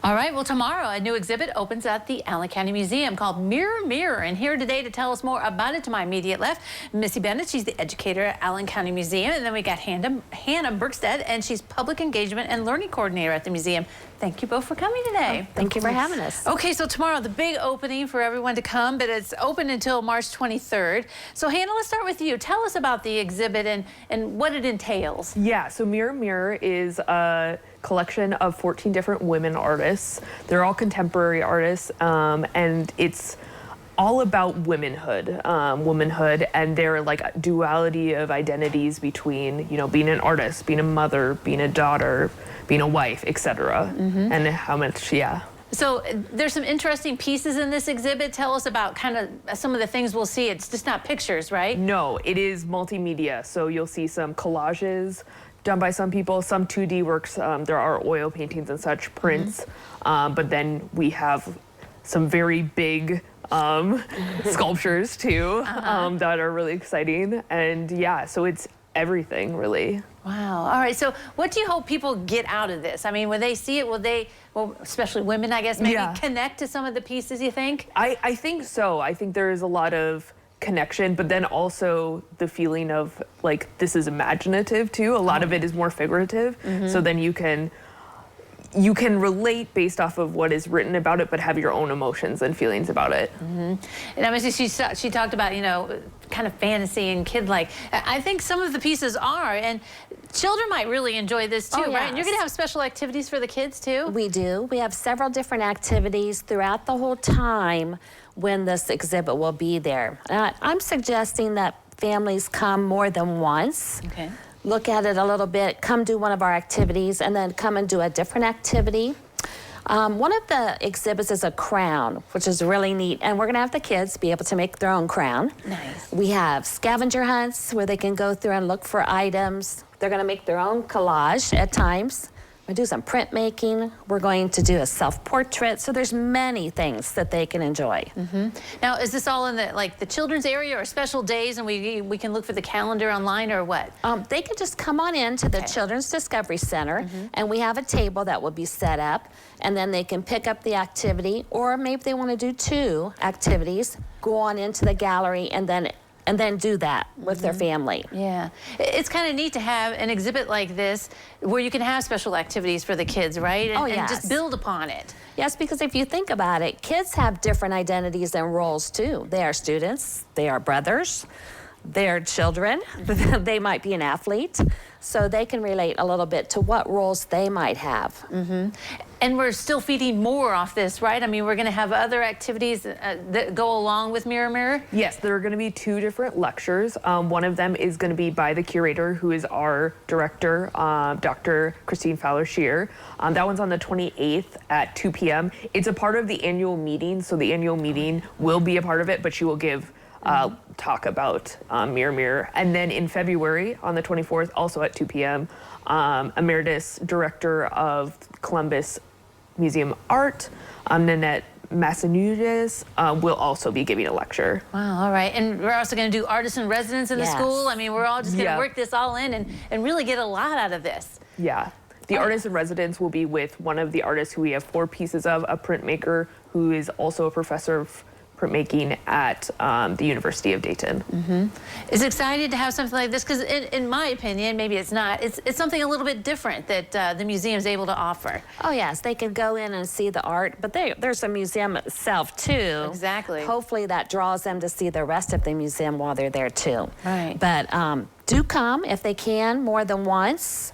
All right, well, tomorrow a new exhibit opens at the Allen County Museum called Mirror, Mirror. And here today to tell us more about it to my immediate left, Missy Bennett. She's the educator at Allen County Museum. And then we got Hannah Bergstead, and she's public engagement and learning coordinator at the museum. Thank you both for coming today. Thank you for having us. Okay, so tomorrow, the big opening for everyone to come, but it's open until March 23rd. So Hannah, let's start with you. Tell us about the exhibit and what it entails. Yeah, so Mirror, Mirror is a collection of 14 different women artists. They're all contemporary artists, and it's all about womanhood, and their like duality of identities between, you know, being an artist, being a mother, being a daughter, being a wife, etc. And how much, yeah. So there's some interesting pieces in this exhibit. Tell us about kind of some of the things we'll see. It's just not pictures, right? No, it is multimedia. So you'll see some collages done by some people, some 2D works. There are oil paintings and such, prints. But then we have some very big sculptures too that are really exciting. And yeah, so it's everything really. Wow. All right. So what do you hope people get out of this? I mean, when they see it, will they, well, especially women, I guess, maybe connect to some of the pieces, you think? I think so. I think there is a lot of connection, but then also the feeling of like this is imaginative too. A lot of it is more figurative. So then you can relate based off of what is written about it, but have your own emotions and feelings about it. And obviously she talked about, you know, kind of fantasy and kid-like. I think some of the pieces are, and children might really enjoy this too, right? And you're going to have special activities for the kids too? We do. We have several different activities throughout the whole time when this exhibit will be there. I'm suggesting that families come more than once. Okay. Look at it a little bit, come do one of our activities, and then come and do a different activity. One of the exhibits is a crown, which is really neat, and we're going to have the kids be able to make their own crown. Nice. We have scavenger hunts where they can go through and look for items. They're going to make their own collage at times. We're going to do some printmaking. We're going to do a self-portrait. So there's many things that they can enjoy. Now, is this all in the children's area or special days, and we can look for the calendar online or what? They can just come on in to the Children's Discovery Center, and we have a table that will be set up, and then they can pick up the activity, or maybe they want to do 2 activities, go on into the gallery, and then do that with their family. Yeah. It's kind of neat to have an exhibit like this where you can have special activities for the kids, right? And just build upon it. Yes, because if you think about it, kids have different identities and roles too. They are students, they are brothers, they're children, they might be an athlete, so they can relate a little bit to what roles they might have. And we're still feeding more off this, right? I mean, we're going to have other activities that go along with Mirror, Mirror? Yes, there are going to be 2 different lectures. One of them is going to be by the curator, who is our director, Dr. Christine Fowler-Shear. That one's on the 28th at 2 p.m. It's a part of the annual meeting, so the annual meeting will be a part of it, but she will give talk about Mirror, Mirror. And then in February, on the 24th, also at 2 p.m., Emeritus Director of Columbus Museum Art, Nanette Massanudes, will also be giving a lecture. Wow, all right. And we're also going to do artists in residence in the school. I mean, we're all just going to work this all in and really get a lot out of this. Yeah. The artist in residence will be with one of the artists who we have 4 pieces of, a printmaker who is also a professor of printmaking at the University of Dayton. Is excited to have something like this because, in my opinion, maybe it's not. It's something a little bit different that the museum is able to offer. Oh yes, they can go in and see the art, but there's a museum itself too. Exactly. Hopefully that draws them to see the rest of the museum while they're there too. Right. But do come if they can more than once.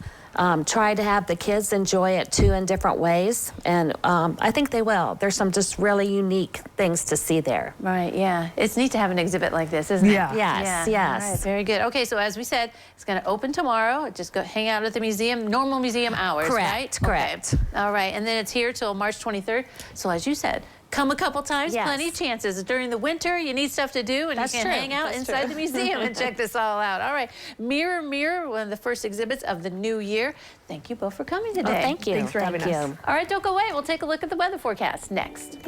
Try to have the kids enjoy it too in different ways, and I think they will. There's some just really unique things to see there. Right, yeah. It's neat to have an exhibit like this, isn't it? Yes, yes. All right, very good. Okay, so as we said, it's going to open tomorrow. Just go hang out at the museum, normal museum hours, right? Correct. Okay. All right, and then it's here till March 23rd. So as you said, come a couple times, plenty of chances. During the winter, you need stuff to do, and you can hang out inside the museum and check this all out. All right, Mirror, Mirror, one of the first exhibits of the new year. Thank you both for coming today. Oh, thank you. Thanks for having us. All right, don't go away. We'll take a look at the weather forecast next.